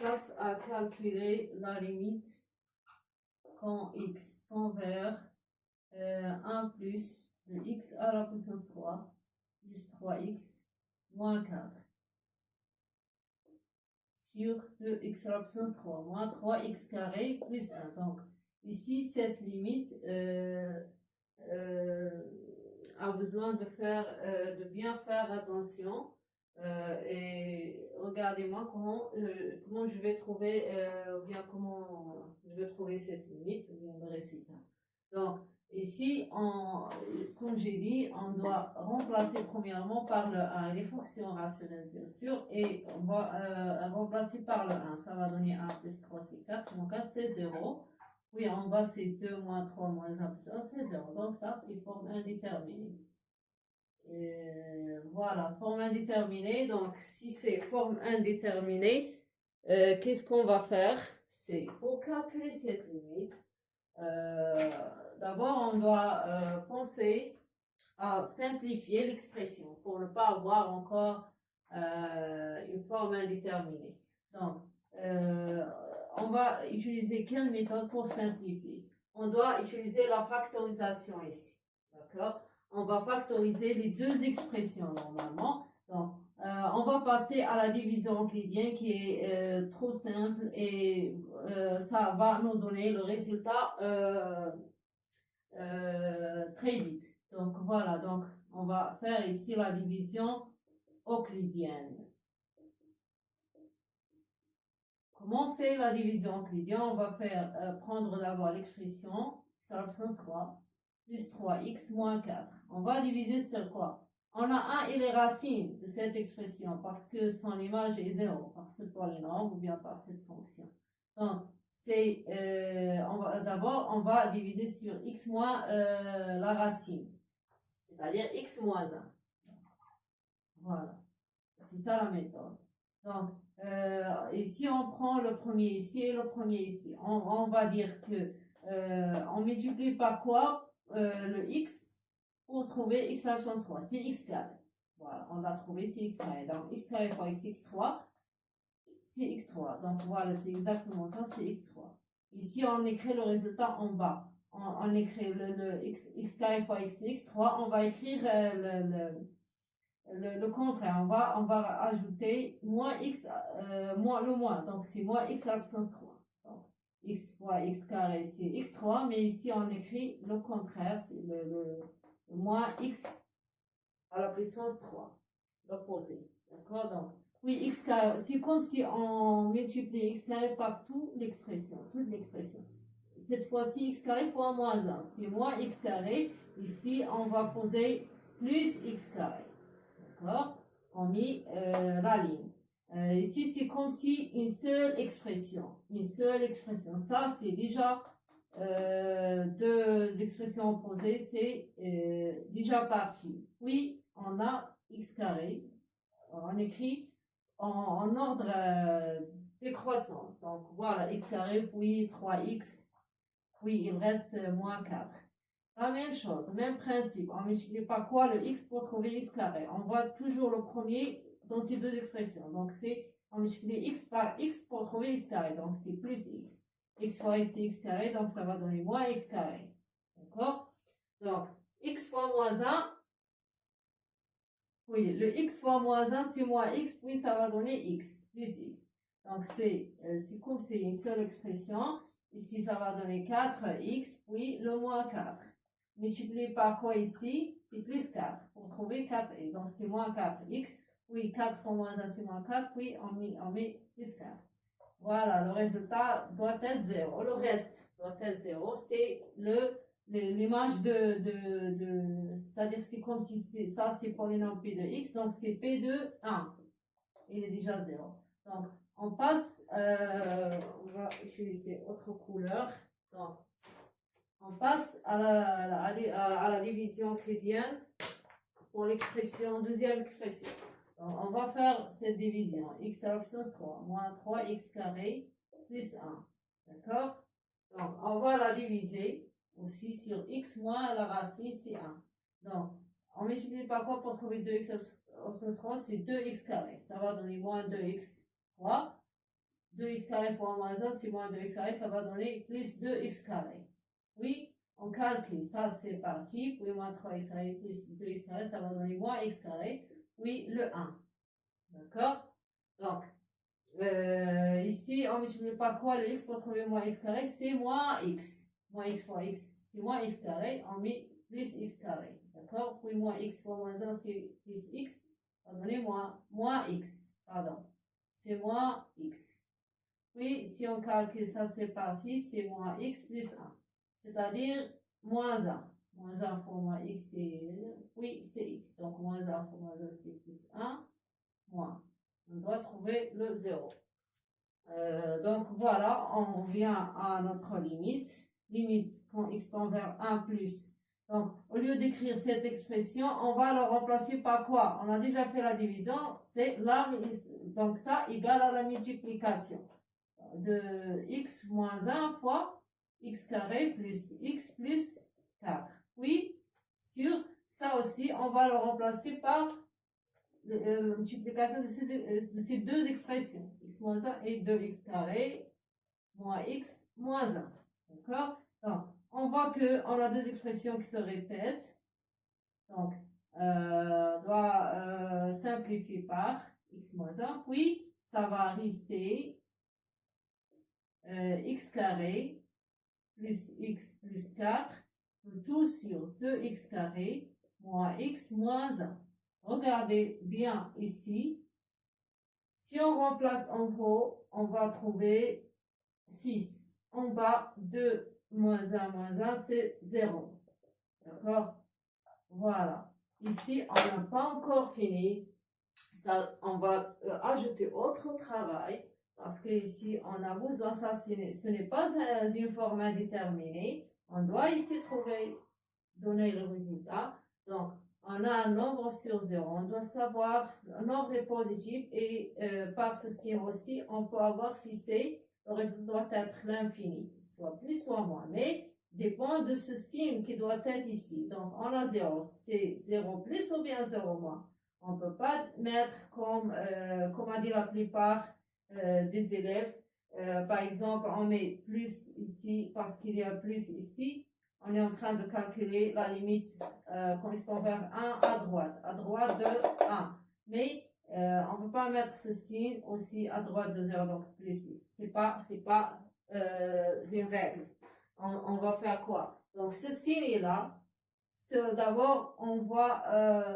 place à calculer la limite quand x tend vers 1 plus de x à la puissance 3 plus 3x moins 4 sur 2x à la puissance 3 moins 3x carré plus 1. Donc, ici, cette limite a besoin de bien faire attention. Et regardez-moi comment je vais trouver, bien comment je vais trouver cette limite, ou bien le résultat. Donc, ici, comme j'ai dit, on doit remplacer premièrement par le 1 les fonctions rationnelles, bien sûr, et on va remplacer par le 1. Ça va donner 1 plus 3, c'est 4, donc 1, c'est 0. Oui, en bas, c'est 2 moins 3 moins 1 plus 1, c'est 0. Donc, ça, c'est forme indéterminée. Voilà, forme indéterminée. Donc, si c'est forme indéterminée, qu'est-ce qu'on va faire? C'est pour calculer cette limite. D'abord, on doit penser à simplifier l'expression pour ne pas avoir encore une forme indéterminée. Donc, on va utiliser quelle méthode pour simplifier? On doit utiliser la factorisation ici. D'accord? On va factoriser les deux expressions normalement. Donc, on va passer à la division euclidienne qui est trop simple et ça va nous donner le résultat très vite. Donc voilà, donc on va faire ici la division euclidienne. Comment on fait la division euclidienne? On va faire prendre d'abord l'expression x à la puissance 3 plus 3x moins 4. On va diviser sur quoi? On a 1 et les racines de cette expression parce que son image est 0 par ce polynôme ou bien par cette fonction. Donc, d'abord, on va diviser sur x moins la racine, c'est-à-dire x moins 1. Voilà, c'est ça la méthode. Donc, ici, on prend le premier ici et le premier ici. On va dire que on multiplie par quoi le x pour trouver x à la puissance 3. C'est x carré. Voilà, on l'a trouvé, c'est x carré. Donc, x carré fois x3, c'est x3. Donc, voilà, c'est exactement ça, c'est x3. Ici, on écrit le résultat en bas. On écrit le x carré fois x3. On va écrire le contraire. On va ajouter moins x, moins le moins. Donc, c'est moins x à la puissance 3. Donc, x fois x carré, c'est x3. Mais ici, on écrit le contraire. C'est le moins x à la puissance 3. L'opposé. D'accord? Donc, oui, x carré, c'est comme si on multiplie x carré par toute l'expression. Cette fois-ci, x carré fois moins 1. C'est moins x carré. Ici, on va poser plus x carré. D'accord? On met la ligne. Ici, c'est comme si une seule expression. Ça, c'est déjà deux expressions opposées. C'est déjà parti. Puis, on a x carré. On écrit en ordre décroissant. Donc, voilà, x carré, puis 3x, puis il reste moins 4. La même chose, même principe. On multiplie par quoi le x pour trouver x carré? On voit toujours le premier dans ces deux expressions. Donc, on multiplie x par x pour trouver x carré. Donc, c'est plus x. X fois x, c'est x carré. Donc, ça va donner moins x carré. D'accord? Donc, x fois moins 1. Oui, le x fois moins 1, c'est moins x, puis ça va donner x, plus x. Donc, c'est comme c'est une seule expression. Ici, ça va donner 4x, puis le moins 4. Multiplié par quoi ici? C'est plus 4 pour trouver 4x. Donc, c'est moins 4x. Oui, 4 fois moins 1, c'est moins 4. Puis, on met plus 4. Voilà, le résultat doit être 0. Le reste doit être 0. C'est l'image c'est-à-dire c'est comme si ça, c'est polynôme P de x. Donc, c'est P de 1. Il est déjà 0. Donc, on passe, on va utiliser autre couleur. Donc, on passe à la division euclidienne pour l'expression, deuxième expression. Donc, on va faire cette division. X à la puissance 3, moins 3x carré plus 1. D'accord? Donc, on va la diviser aussi sur x moins la racine, c'est 1. Donc, on multiplie par quoi pour trouver 2x à la puissance 3? C'est 2x carré. Ça va donner moins 2x3. 2x carré fois moins 1, c'est moins 2x carré, ça va donner plus 2x carré. Oui, on calcule, ça c'est parti, puis moins 3x carré plus 2x carré, ça va donner moins x carré. Oui, le 1. D'accord? Donc, ici, on multiplie par quoi le x pour trouver moins x carré? C'est moins x. Moins x fois x, c'est moins x carré. On met plus x carré. D'accord? Puis moins x fois moins 1, c'est plus x. Ça va donner moins x. Pardon. C'est moins x. Puis, si on calcule ça, c'est par-ci, c'est moins x plus 1. C'est-à-dire moins 1. Moins 1 fois moins x, c'est... Oui, c'est x. Donc, moins 1 fois moins 1, c'est plus 1. Moins. On doit trouver le 0. Donc voilà, on vient à notre limite. Limite quand x tend vers 1 plus. Donc au lieu d'écrire cette expression, on va le remplacer par quoi? On a déjà fait la division. C'est là, donc ça égale à la multiplication de x moins 1 fois x carré plus x plus 4. Oui, sur ça aussi, on va le remplacer par la multiplication de ces deux expressions, x moins 1 et 2x carré moins x moins 1. D'accord? Donc, on voit qu'on a deux expressions qui se répètent. Donc, on doit simplifier par x moins 1. Puis, ça va rester x carré plus x plus 4, tout sur 2x carré moins x moins 1. Regardez bien ici. Si on remplace en haut, on va trouver 6. En bas, 2 moins 1, c'est 0. D'accord? Voilà. Ici, on n'a pas encore fini. Ça, on va ajouter autre travail. Parce que ici, on a besoin, ça, ce n'est pas une forme indéterminée. On doit ici donner le résultat. Donc, on a un nombre sur 0. On doit savoir le nombre est positif et par ce signe aussi, on peut avoir si c'est, le résultat doit être l'infini, soit plus, soit moins. Mais dépend de ce signe qui doit être ici. Donc, on a 0. C'est 0 plus ou bien 0 moins. On ne peut pas mettre comme a dit la plupart des élèves. Par exemple, on met plus ici parce qu'il y a plus ici. On est en train de calculer la limite correspond vers 1 à droite de 1. Mais on ne peut pas mettre ce signe aussi à droite de 0, donc plus. C'est pas une règle. On va faire quoi? Donc ce signe est là. D'abord, on voit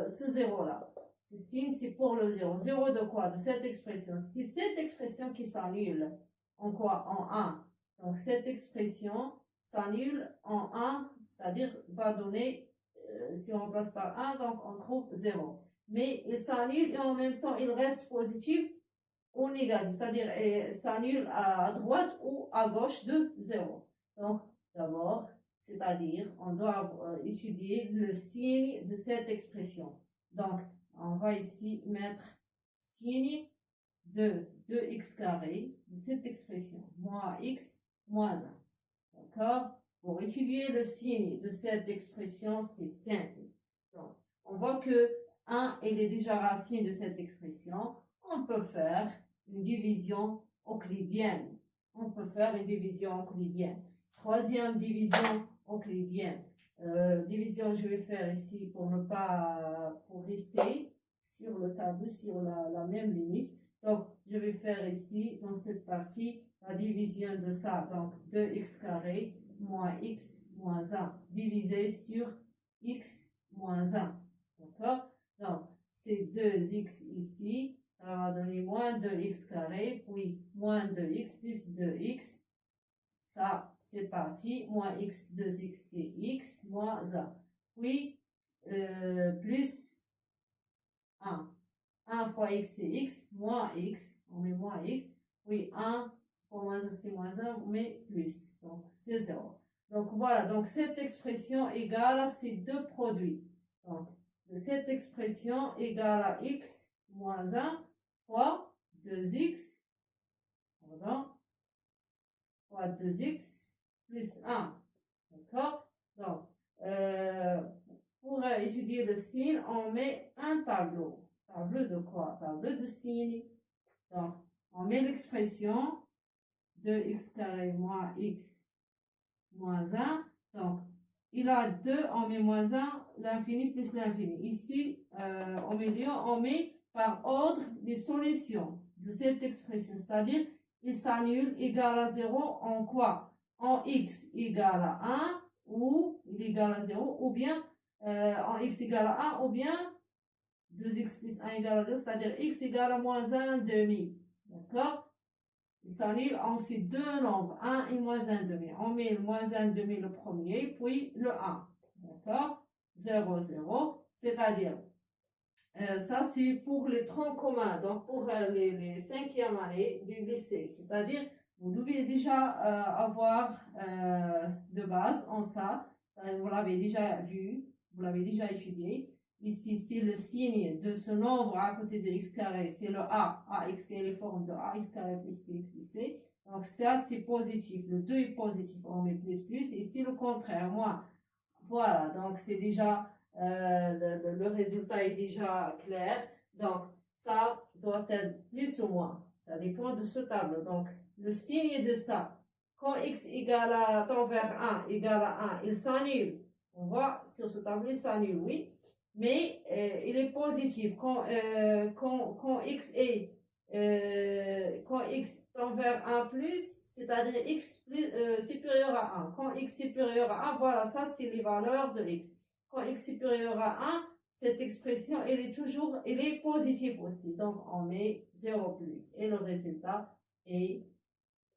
ce 0 là. Ce signe, c'est pour le 0. 0 de quoi? De cette expression. C'est cette expression qui s'annule. En quoi? En 1. Donc cette expression s'annule en 1, c'est-à-dire va donner, si on remplace par 1, donc on trouve 0. Mais il s'annule et en même temps il reste positif ou négatif, c'est-à-dire s'annule à droite ou à gauche de 0. Donc d'abord, c'est-à-dire on doit étudier le signe de cette expression. Donc on va ici mettre signe de 2x carré de cette expression, moins x moins 1. D'accord? Pour étudier le signe de cette expression, c'est simple. Donc, on voit que 1, il est déjà racine de cette expression. On peut faire une division euclidienne. Troisième division euclidienne. Division, je vais faire ici pour rester sur le tableau, sur la même limite. Donc, je vais faire ici, dans cette partie, la division de ça. Donc, 2x carré moins x moins 1 divisé sur x moins 1. D'accord? Donc, c'est 2x ici. Ça va donner moins 2x carré, puis moins 2x plus 2x. Ça, c'est parti. Moins x, 2x, c'est x, moins 1. Puis, plus 1. 1 fois x, c'est x, moins x. On met moins x. Puis 1 fois moins 1, c'est moins 1, on met plus. Donc, c'est 0. Donc, voilà. Donc, cette expression égale à ces deux produits. Donc, cette expression égale à x moins 1 fois 2x, pardon, fois 2x plus 1. D'accord? Donc, pour étudier le signe, on met un tableau. Tableau de quoi? Tableau de signe. Donc, on met l'expression 2x carré moins x moins 1. Donc, il a 2, on met moins 1, l'infini plus l'infini. Ici, au milieu, on met par ordre les solutions de cette expression. C'est-à-dire, il s'annule égal à 0 en quoi? En x égale à 1, ou il est égal à 0, ou bien en x égale à 1, ou bien 2x plus 1 égale à 0, c'est-à-dire x égale à moins 1 demi. D'accord? Il s'annule en ces deux nombres, 1 et moins 1 demi. On met le moins 1 demi le premier, puis le 1. D'accord? 0, 0. C'est-à-dire, ça c'est pour les troncs communs, donc pour les cinquièmes années du lycée. C'est-à-dire, vous devez déjà avoir de base en ça. Vous l'avez déjà vu, vous l'avez déjà étudié. Ici, c'est le signe de ce nombre à côté de x carré, c'est le a, ax qui est les formes de ax carré plus bx plus c. Donc ça, c'est positif. Le 2 est positif, on met plus plus. Et ici, le contraire, moins. Voilà, donc c'est déjà, le résultat est déjà clair. Donc ça doit être plus ou moins. Ça dépend de ce tableau. Donc le signe de ça, quand x égale à tend vers 1 égale à 1, il s'annule. On voit sur ce tableau, il s'annule, oui. Mais il est positif. Quand x est quand x tend vers 1 plus, c'est-à-dire x supérieur à 1. Quand x supérieur à 1, voilà, ça c'est les valeurs de x. Quand x supérieur à 1, cette expression, elle est positive aussi. Donc on met 0 plus. Et le résultat est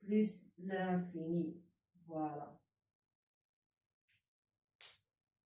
plus l'infini. Voilà.